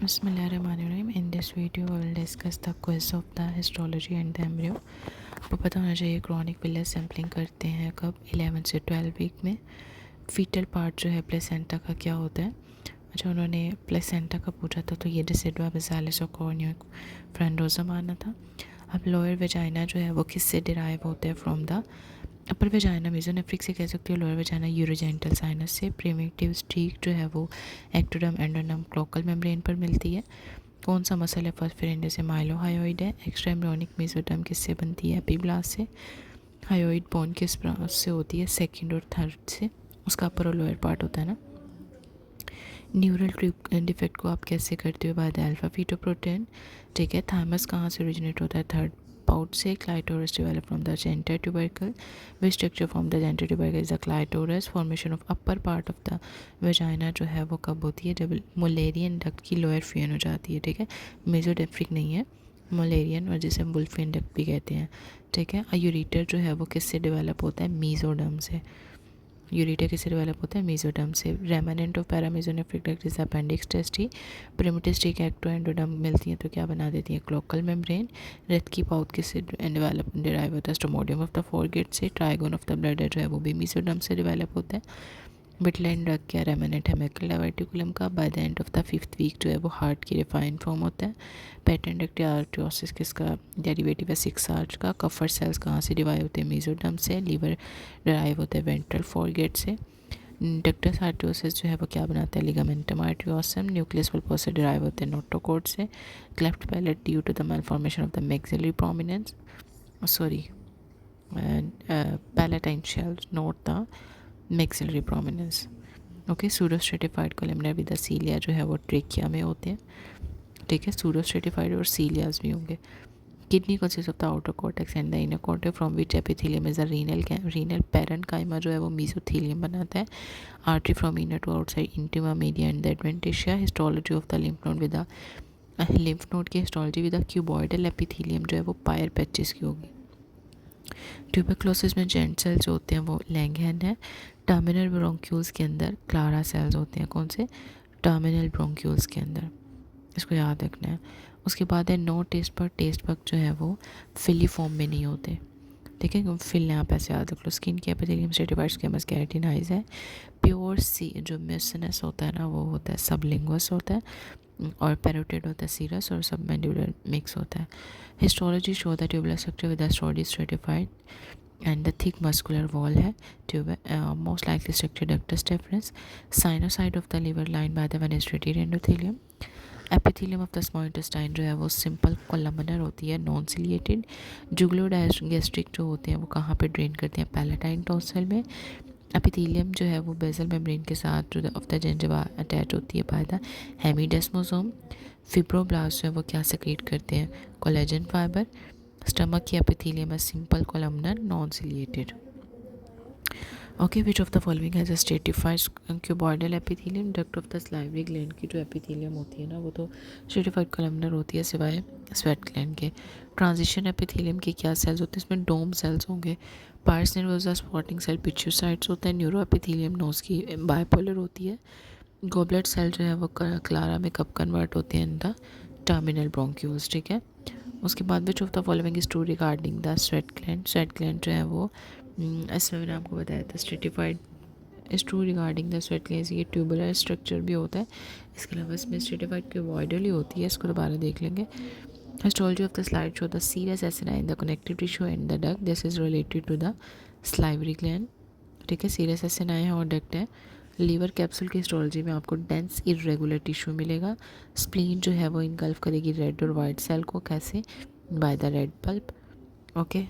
Bismillahirrahmanirrahim. In this video, I will discuss the quiz of the histology and the embryo. आपको पता होना चाहिए chronic विलियस sampling करते हैं कब 11 से 12 वीक में. फीटल पार्ट जो है प्लेसेंटा का क्या होता है. अच्छा, उन्होंने प्लेसेंटा का पूछा था तो ये डिसिडुआ बेसालिस और कॉर्नियो फ्रेंडोजम आना था. अब लोअर वेजाइना जो है वो किससे डिराइव होते हैं from the upper vagina. Mesonephric से कह सकते हो. लोअर वेजाइना यूरोजेंटल साइनस से. प्रिमिटिव स्ट्रीक जो है वो एक्टोडर्म एंडोडर्म क्लोकल मेम्ब्रेन पर मिलती है. कौन सा मसल है फॉस्फेरेंडस से. माइलोहायोइड है. एक्स्ट्रा एम्ब्रियोनिक मेसोडर्म किससे बनती है. एपीब्लास्ट से. हायोइड बोन किस से होती है. सेकंड और थर्ड से. उसका अपर और लोअर पार्ट होता है ना. न्यूरल ट्यूब डिफेक्ट को आप कैसे करते हो. By the alpha fetoprotein. ठीक है. थाइमस कहाँ से ओरिजिनेट होता है. थर्ड पाउट से. Clitoris develop from the genital tubercle. Which structure from the genital tubercle is the clitoris. Formation of upper part of the vagina जो है वो कब होती है. जब मुलेरियन डक्ट की लोअर फ्यून हो जाती है. ठीक है. मेसोडेफ्रिक नहीं है, मुलेरियन, और जिसे हम वुल्फियन डक्ट भी कहते हैं. ठीक है. यूरेटर जो है वो किससे डेवलप होता है. मीजोडर्म से. यूरेटर किससे डेवलप होता है. मेसोडर्म से. Remnant of paramesonephric duct is appendix testis. Primitive streak ecto endoderm मिलती हैं तो क्या बना देती हैं. Cloacal membrane. रेथ की पाउथ किससे डेवलप डिराइव होता है. स्टोमोडियम ऑफ द फोरगेट से. ट्राइगोन ऑफ द ब्लडर जो है वो भी मेसोडर्म से डेवलप होता है. बिटलाइन ड्रग क्या. रेमानेंट हेमिकल डाइवर्टिकुलम का. By the end of the 5th week जो है वो हार्ट की रिफाइंड फॉर्म होता है. पेटेंट डक्ट आर्टियोसिस किसका डेरिवेटिव है. 6 आर्च का. कफर सेल्स कहाँ से डिवाइड होते हैं. मेसोडर्म से. लीवर डिराइव होता है वेंट्रल फोरगेट से. डक्टस आर्टियोसिस जो है वो क्या बनाता है. लिगामेंटम आर्टियोसम. न्यूक्लियस पल्पोसा से डिराइव होते हैं नोटोकॉर्ड से. Cleft palate due to the malformation of the maxillary prominence. Sorry, palatine shells, not the maxillary prominence. Okay. Pseudostratified columnar with cilia जो है वो ट्रेकिया में होते हैं. ठीक है. सूडोस्ट्रेटिफाइड और सीलियाज भी होंगे. Kidney consist of the outer cortex and the inner cortex from which epithelium is the renal parenchyma जो है वो मेसोथेलियम बनाता है. Artery from inner to outside intima media and the adventitia. Histology of the lymph node with the lymph node की histology with the cuboidal epithelium जो है वो pier patches की होगी. ट्यूबरक्लोसिस में जेंट सेल्स होते हैं वो लैंगहैन है. टर्मिनल ब्रोंक्यूल्स के अंदर क्लारा सेल्स होते हैं. कौन से. टर्मिनल ब्रोंक्यूल्स के अंदर. इसको याद रखना है. उसके बाद है no taste bud. Taste bud जो है वो फिलीफॉर्म में नहीं होते. ठीक है. फिल यहाँ पे ऐसे याद रख लो. स्किन के एपिथेलियम स्ट्रेटिफाइड स्क्वेमस केराटिनाइज है. प्योर सी जो म्यूसिनस होता है ना वो होता है सबलिंगुअस होता है. और पैरोटिड होता है सीरस. और सब मैंडिबुलर मिक्स होता है. Histology show the tubular structure with the pseudo stratified and the thick muscular wall है. Most likely structure ductus deferens. Sinusoid of the liver lined by the fenestrated endothelium. Epithelium of the small intestine जो है वो simple columnar होती है non ciliated. जुगलोगैस्ट्रिक जो होते हैं वो कहाँ पे ड्रेन करते हैं. पैलेटाइन टॉन्सिल में. एपिथेलियम जो है वो बेसल मेम्ब्रेन के साथ ऑफ द जिंजिवा अटैच होती है बाय द हेमीडेस्मोसोम. फिब्रोब्लास्ट जो है वो क्या सेक्रेट करते हैं. Collagen fibre. स्टमक की एपिथेलियम है simple columnar non ciliated. Okay. Which of the following has a stratified cuboidal epithelium. Duct of the salivary gland की जो एपिथेलियम होती है ना वो तो स्ट्रेटिफाइड कोलमनर होती है सिवाय स्वेट ग्लैंड के. ट्रांजिशन एपिथेलियम के क्या सेल्स होते हैं. इसमें डोम सेल्स होंगे. पार्स नर्वोसा स्पॉटिंग सेल पिच्यूसाइट्स होता है. न्यूरो एपिथेलियम नोज की बाइपोलर होती है. गोबलेट सेल जो है वो क्लारा में कब कन्वर्ट होते हैं इन द टर्मिनल ब्रोंक्यूल्स. ठीक है. उसके बाद which of the following is true regarding the sweat gland. Sweat gland जो है वो इसमें मैंने आपको बताया था stratified is true regarding the sweat gland. ये ट्यूबुलर स्ट्रक्चर भी होता है. इसके अलावा इसमें स्ट्रेटिफाइड क्यूबॉइडल ही होती है. इसको दोबारा देख लेंगे. Histology of the slide show the serous acini in the connective tissue and the duct. This is related to the salivary gland. ठीक है. सीरस एसिना है और डक्ट है. लीवर कैप्सूल की हिस्टोलॉजी में आपको डेंस इरेगुलर टिश्यू मिलेगा. स्प्लीन जो है वो इनगल्फ करेगी रेड और वाइट सेल को. कैसे. By the red pulp. Okay.